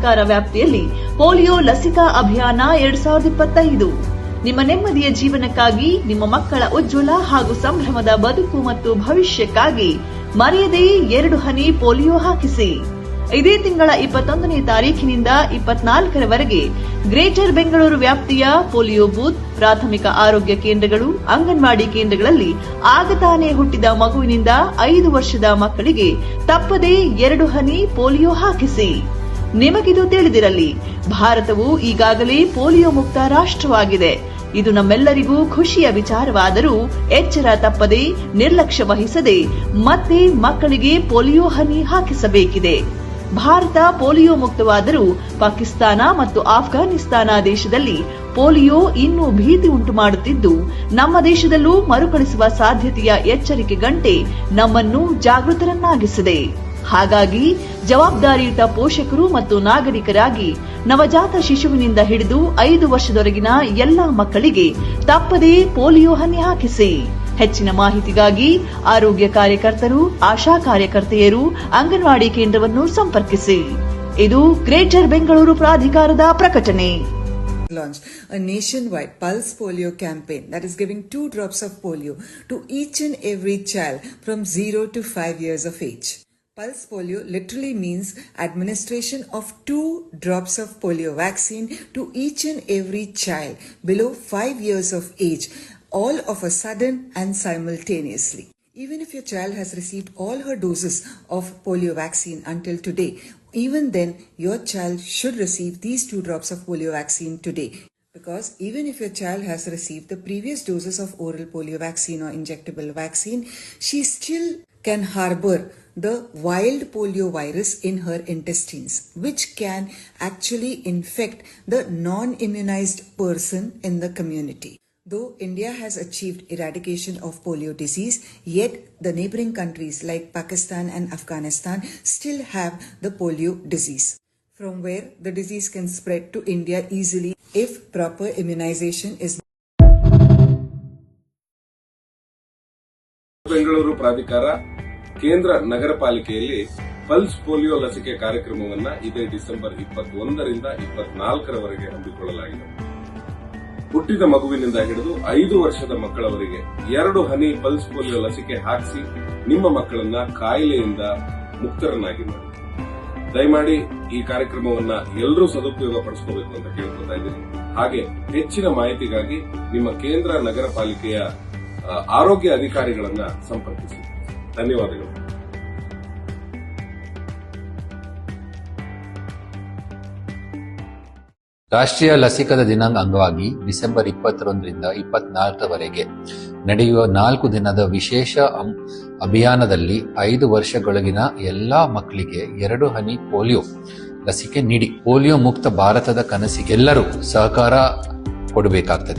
ಸರ್ಕಾರ ವ್ಯಾಪ್ತಿಯಲ್ಲಿ ಪೋಲಿಯೋ ಲಸಿಕಾ ಅಭಿಯಾನ 2025 ನಿಮ್ಮ ನೆಮ್ಮದಿಯ ಜೀವನಕ್ಕಾಗಿ, ನಿಮ್ಮ ಮಕ್ಕಳ ಉಜ್ವಲ ಹಾಗೂ ಸಂಭ್ರಮದ ಬದುಕು ಮತ್ತು ಭವಿಷ್ಯಕ್ಕಾಗಿ ಮರೆಯದೆ 2 ಹನಿ ಪೋಲಿಯೋ ಹಾಕಿಸಿ. ಇದೇ ತಿಂಗಳ 21ನೇ ತಾರೀಖಿನಿಂದ 24ರವರೆಗೆ ಗ್ರೇಟರ್ ಬೆಂಗಳೂರು ವ್ಯಾಪ್ತಿಯ ಪೋಲಿಯೋ ಬೂತ್, ಪ್ರಾಥಮಿಕ ಆರೋಗ್ಯ ಕೇಂದ್ರಗಳು, ಅಂಗನವಾಡಿ ಕೇಂದ್ರಗಳಲ್ಲಿ ಆಗತಾನೆ ಹುಟ್ಟಿದ ಮಗುವಿನಿಂದ 5 ವರ್ಷದ ಮಕ್ಕಳಿಗೆ ತಪ್ಪದೇ 2 ಹನಿ ಪೋಲಿಯೋ ಹಾಕಿಸಿ. ನಿಮಗಿದು ತಿಳಿದಿರಲಿ, ಭಾರತವು ಈಗಾಗಲೇ ಪೋಲಿಯೋ ಮುಕ್ತ ರಾಷ್ಟ್ರವಾಗಿದೆ. ಇದು ನಮ್ಮೆಲ್ಲರಿಗೂ ಖುಷಿಯ ವಿಚಾರವಾದರೂ ಎಚ್ಚರ ತಪ್ಪದೆ, ನಿರ್ಲಕ್ಷ್ಯ ವಹಿಸದೆ ಮತ್ತೆ ಮಕ್ಕಳಿಗೆ ಪೋಲಿಯೋ ಹನಿ ಹಾಕಿಸಬೇಕಿದೆ. ಭಾರತ ಪೋಲಿಯೋ ಮುಕ್ತವಾದರೂ ಪಾಕಿಸ್ತಾನ ಮತ್ತು ಆಫ್ಘಾನಿಸ್ತಾನ ದೇಶದಲ್ಲಿ ಪೋಲಿಯೋ ಇನ್ನೂ ಭೀತಿ ಉಂಟು ಮಾಡುತ್ತಿದ್ದು, ನಮ್ಮ ದೇಶದಲ್ಲೂ ಮರುಕಳಿಸುವ ಸಾಧ್ಯತೆಯ ಎಚ್ಚರಿಕೆ ಗಂಟೆ ನಮ್ಮನ್ನು ಜಾಗೃತರನ್ನಾಗಿಸಿದೆ. ಹಾಗಾಗಿ ಜವಾಬ್ದಾರಿಯುತ ಪೋಷಕರು ಮತ್ತು ನಾಗರಿಕರಾಗಿ ನವಜಾತ ಶಿಶುವಿನಿಂದ ಹಿಡಿದು 5 ವರ್ಷದವರೆಗಿನ ಎಲ್ಲಾ ಮಕ್ಕಳಿಗೆ ತಪ್ಪದೇ ಪೋಲಿಯೋ ಹನಿ ಹಾಕಿಸಿ. ಹೆಚ್ಚಿನ ಮಾಹಿತಿಗಾಗಿ ಆರೋಗ್ಯ ಕಾರ್ಯಕರ್ತರು, ಆಶಾ ಕಾರ್ಯಕರ್ತೆಯರು, ಅಂಗನವಾಡಿ ಕೇಂದ್ರವನ್ನು ಸಂಪರ್ಕಿಸಿ. ಇದು ಗ್ರೇಟರ್ ಬೆಂಗಳೂರು ಪ್ರಾಧಿಕಾರದ ಪ್ರಕಟಣೆ. Launched a nationwide pulse polio campaign that is giving 2 drops of polio to each and every child from 0 to 5 years of age. Pulse polio literally means administration of 2 drops of polio vaccine to each and every child below 5 years of age, all of a sudden and simultaneously. Even if your child has received all her doses of polio vaccine until today, even then your child should receive these 2 drops of polio vaccine today. Because even if your child has received the previous doses of oral polio vaccine or injectable vaccine, she still can harbor the wild polio virus in her intestines, which can actually infect the non-immunized person in the community. Though India has achieved eradication of polio disease, yet the neighboring countries like Pakistan and Afghanistan still have the polio disease, from where the disease can spread to India easily if proper immunization is. Bengaluru ಪ್ರಾಧಿಕಾರ ಕೇಂದ್ರ ನಗರ ಪಾಲಿಕೆಯಲ್ಲಿ pulse polio ಲಸಿಕೆ ಕಾರ್ಯಕ್ರಮವನ್ನು ಇದೇ December 21ರಿಂದ 24ರವರೆಗೆ ಹಮ್ಮಿಕೊಳ್ಳಲಾಗಿದೆ. ಹುಟ್ಟಿದ ಮಗುವಿನಿಂದ ಹಿಡಿದು 5 ವರ್ಷದ ಮಕ್ಕಳವರೆಗೆ 2 ಹನಿ ಪಲ್ಸ್ ಪೋಲಿಯೋ ಲಸಿಕೆ ಹಾಕಿಸಿ ನಿಮ್ಮ ಮಕ್ಕಳನ್ನ ಕಾಯಿಲೆಯಿಂದ ಮುಕ್ತರನ್ನಾಗಿ ಮಾಡಿ. ದಯಮಾಡಿ ಈ ಕಾರ್ಯಕ್ರಮವನ್ನ ಎಲ್ಲರೂ ಸದುಪಯೋಗ ಪಡಿಸಿಕೋಬೇಕು ಅಂತ ಕೇಳ್ಕೊತಾ ಇದ್ದೀನಿ. ಹಾಗೆ ಹೆಚ್ಚಿನ ಮಾಹಿತಿಗಾಗಿ ನಿಮ್ಮ ಕೇಂದ್ರ ನಗರ ಪಾಲಿಕೆಯ ಆರೋಗ್ಯ ಅಧಿಕಾರಿಗಳನ್ನ ಸಂಪರ್ಕಿಸಿ. ಧನ್ಯವಾದಗಳು. ರಾಷ್ಟ್ರೀಯ ಲಸಿಕಾ ದಿನಾಂಕ ಅಂಗವಾಗಿ ಡಿಸೆಂಬರ್ 21ರಿಂದ 24ರವರೆಗೆ ನಡೆಯುವ 4 ದಿನದ ವಿಶೇಷ ಅಭಿಯಾನದಲ್ಲಿ 5 ವರ್ಷದೊಳಗಿನ ಎಲ್ಲಾ ಮಕ್ಕಳಿಗೆ 2 ಹನಿ ಪೋಲಿಯೋ ಲಸಿಕೆ ನೀಡಿ ಪೋಲಿಯೋ ಮುಕ್ತ ಭಾರತದ ಕನಸಿಗೆ ಎಲ್ಲರೂ ಸಹಕಾರ ಕೊಡಬೇಕಾಗ್ತದೆ.